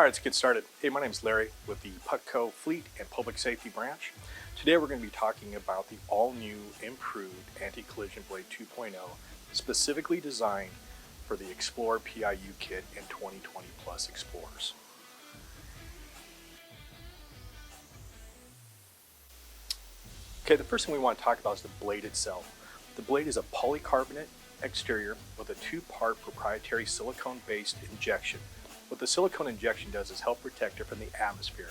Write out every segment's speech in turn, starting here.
All right, let's get started. Hey, my name is Larry with the Putco Fleet and Public Safety Branch. Today we're going to be talking about the all-new improved Anti-Collision Blade 2.0, specifically designed for the Explorer PIU kit and 2020 Plus Explorers. Okay, the first thing we want to talk about is the blade itself. The blade is a polycarbonate exterior with a two-part proprietary silicone-based injection. What the silicone injection does is help protect it from the atmosphere.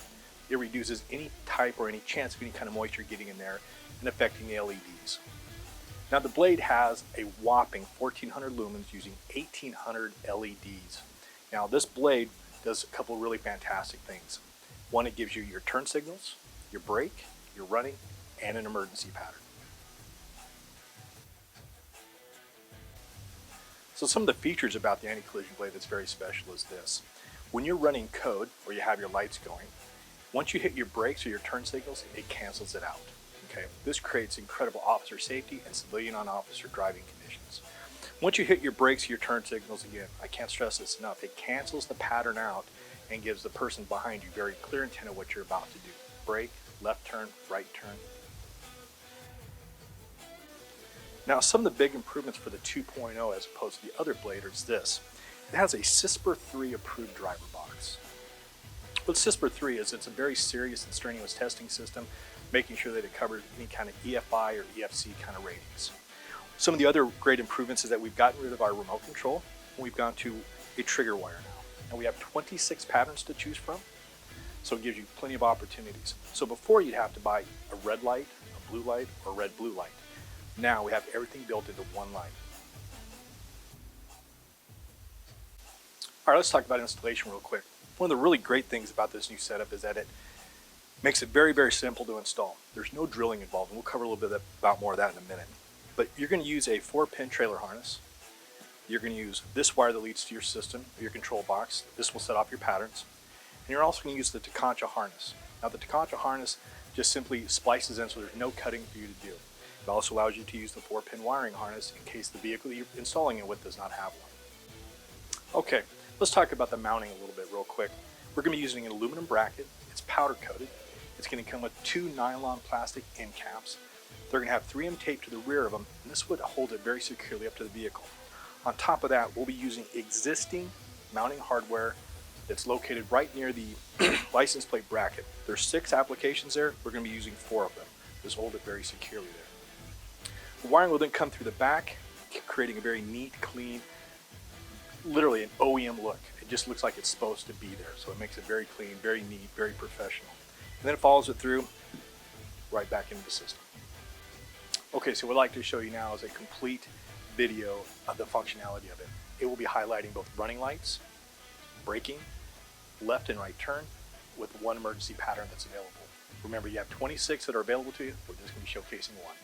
It reduces any type or any chance of any kind of moisture getting in there and affecting the LEDs. Now the blade has a whopping 1400 lumens using 1800 LEDs. Now this blade does a couple of really fantastic things. One, it gives you your turn signals, your brake, your running, and an emergency pattern. So some of the features about the anti-collision blade that's very special is this. When you're running code, or you have your lights going, once you hit your brakes or your turn signals, it cancels it out. Okay? This creates incredible officer safety and civilian on-officer driving conditions. Once you hit your brakes or your turn signals, again, I can't stress this enough, it cancels the pattern out and gives the person behind you very clear intent of what you're about to do. Brake, left turn, right turn. Now, some of the big improvements for the 2.0 as opposed to the other blade is this. It has a CISPR 3 approved driver box. What CISPR 3 is, it's a very serious and strenuous testing system, making sure that it covers any kind of EFI or EFC kind of ratings. Some of the other great improvements is that we've gotten rid of our remote control, and we've gone to a trigger wire now. And we have 26 patterns to choose from, so it gives you plenty of opportunities. So before you'd have to buy a red light, a blue light, or a red-blue light. Now we have everything built into one light. All right, let's talk about installation real quick. One of the really great things about this new setup is that it makes it very, very simple to install. There's no drilling involved, and we'll cover a little bit about more of that in a minute. But you're going to use a 4-pin trailer harness. You're going to use this wire that leads to your system, your control box. This will set off your patterns. And you're also going to use the Takancha harness. Now the Takancha harness just simply splices in, so there's no cutting for you to do. It also allows you to use the 4-pin wiring harness in case the vehicle that you're installing it with does not have one. Okay, let's talk about the mounting a little bit real quick. We're going to be using an aluminum bracket. It's powder coated. It's going to come with 2 nylon plastic end caps. They're going to have 3M tape to the rear of them, and this would hold it very securely up to the vehicle. On top of that, we'll be using existing mounting hardware that's located right near the license plate bracket. There's 6 applications there. We're going to be using 4 of them. This will hold it very securely there. The wiring will then come through the back, creating a very neat, clean, literally an OEM look. It just looks like it's supposed to be there. So it makes it very clean, very neat, very professional. And then it follows it through right back into the system. Okay, so what I'd like to show you now is a complete video of the functionality of it. It will be highlighting both running lights, braking, left and right turn, with one emergency pattern that's available. Remember, you have 26 that are available to you. We're just going to be showcasing one.